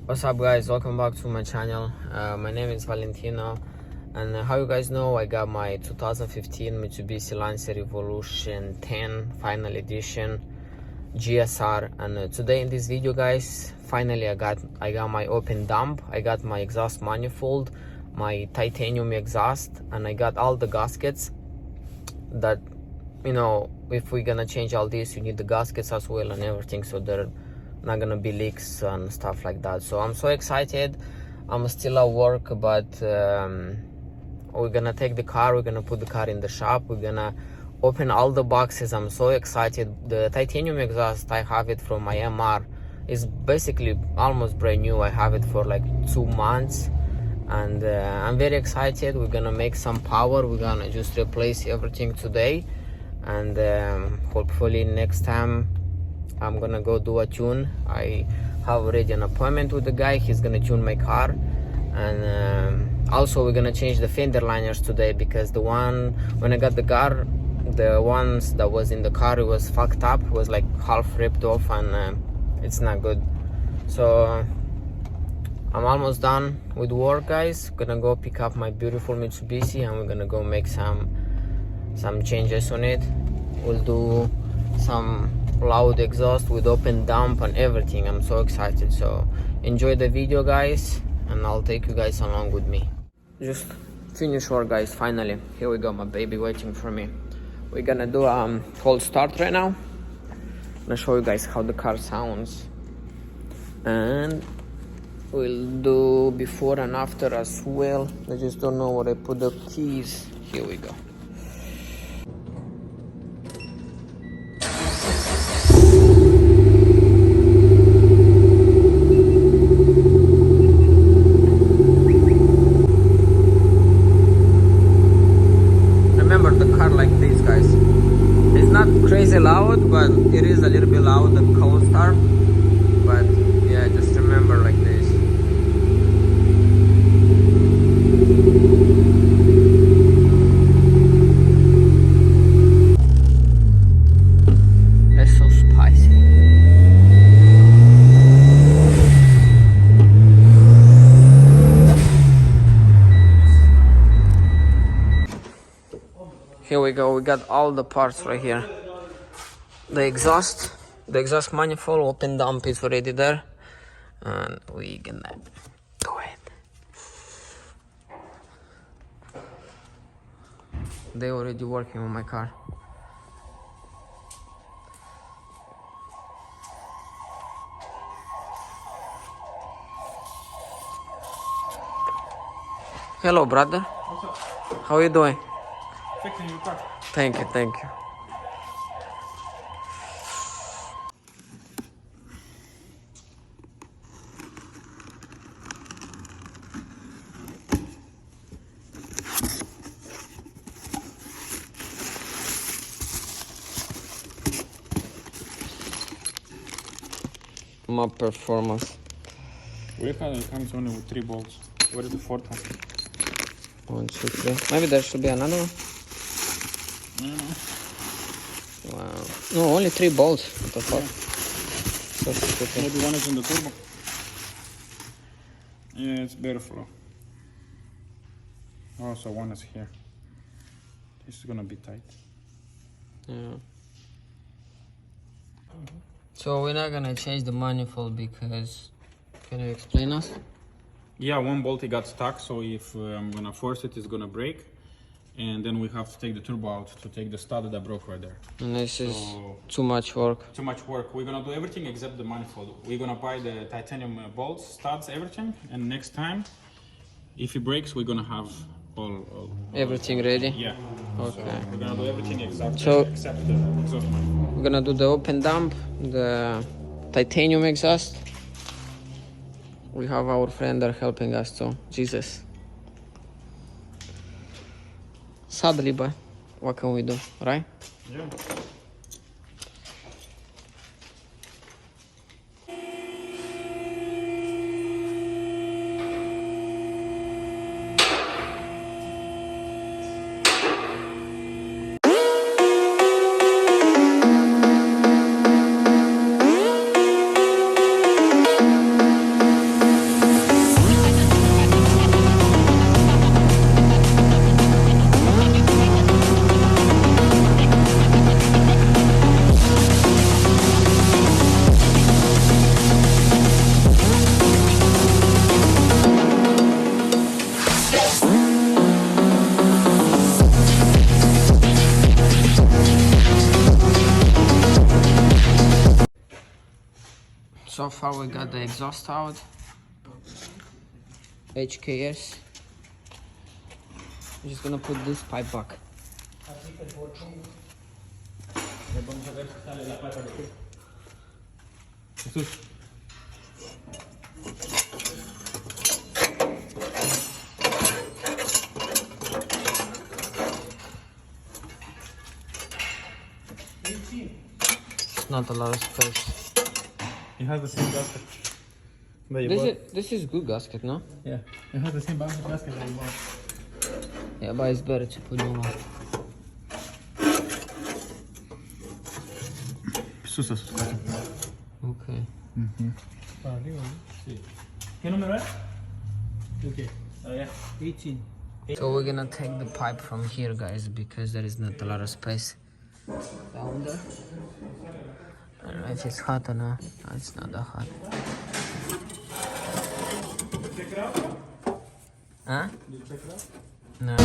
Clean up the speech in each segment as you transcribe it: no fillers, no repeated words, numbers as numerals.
What's up guys, welcome back to my channel. My name is Valentino, and how you guys know, I got my 2015 Mitsubishi Lancer Evolution 10 final edition GSR, and today in this video guys, finally I got my open dump, I got my exhaust manifold, my titanium exhaust, and I got all the gaskets that, you know, if we're gonna change all this, you need the gaskets as well and everything, so they're not gonna be leaks and stuff like that. So I'm so excited. I'm still at work, but we're gonna take the car, we're gonna put the car in the shop, we're gonna open all the boxes. I'm so excited. The titanium exhaust, I have it from my MR. It's basically almost brand new. I have it for like 2 months, and I'm very excited. We're gonna make some power. We're gonna just replace everything today, and hopefully next time I'm gonna go do a tune. I have already an appointment with the guy. He's gonna tune my car, and also we're gonna change the fender liners today, because the one when I got the car, the ones that was in the car, it was fucked up. It was like half ripped off, and it's not good. So I'm almost done with work guys. Gonna go pick up my beautiful Mitsubishi, and we're gonna go make some changes on it. We'll do some loud exhaust with open dump and everything. I'm so excited. So enjoy the video guys, and I'll take you guys along with me. Just finished work guys, finally. Here we go, my baby waiting for me. We're gonna do a cold start right now. I'm gonna show you guys how the car sounds, and we'll do before and after as well. I just don't know where I put the keys. Here we go. Crazy loud, but it is a little bit loud, the cold start. But yeah, just remember like this. It's so spicy. Here we go, we got all the parts right here. The exhaust manifold, open dump is already there, and we gonna do it. They already working on my car. Hello brother. What's up? How are you doing? Fixing your car. Thank you, thank you. My performance. We have it comes only with 3 bolts. Where is the 4th one? 1, 2, 3. Maybe there should be another one. Wow. No, only 3 bolts. What the fuck? So stupid. Maybe one is in the turbo. Yeah, it's better flow. Oh, so one is here. This is gonna be tight. Yeah. So we're not gonna change the manifold because, can you explain us? Yeah, one bolt it got stuck, so if I'm gonna force it, it's gonna break. And then we have to take the turbo out to take the stud that broke right there. And this is too much work. Too much work. We're gonna do everything except the manifold. We're gonna buy the titanium bolts, studs, everything. And next time, if it breaks, we're gonna have Everything ready? Yeah. Okay. So we're gonna do everything except the exhaust manifold. We're gonna do the open dump, the titanium exhaust. We have our friend there helping us too. Jesus. Sadly, but what can we do, right? Yeah. far we got the exhaust out. HKS. I'm just gonna put this pipe back. It's not a lot of space. It has the same gasket that you bought. This is good gasket, no? Yeah, it has the same gasket that you bought. Yeah, but it's better to put new one. Sus, sus. Okay. ¿Qué número es? Okay. Oh yeah. 18. So we're gonna take the pipe from here, guys, because there is not a lot of space down there. I don't know if it's hot or not. No, it's not that hot. Check it out. Huh? Did you check it out? No.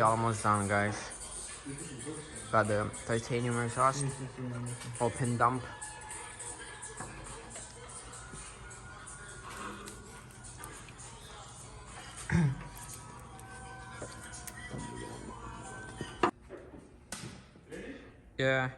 Almost done, guys. Got the titanium exhaust, open dump. Yeah.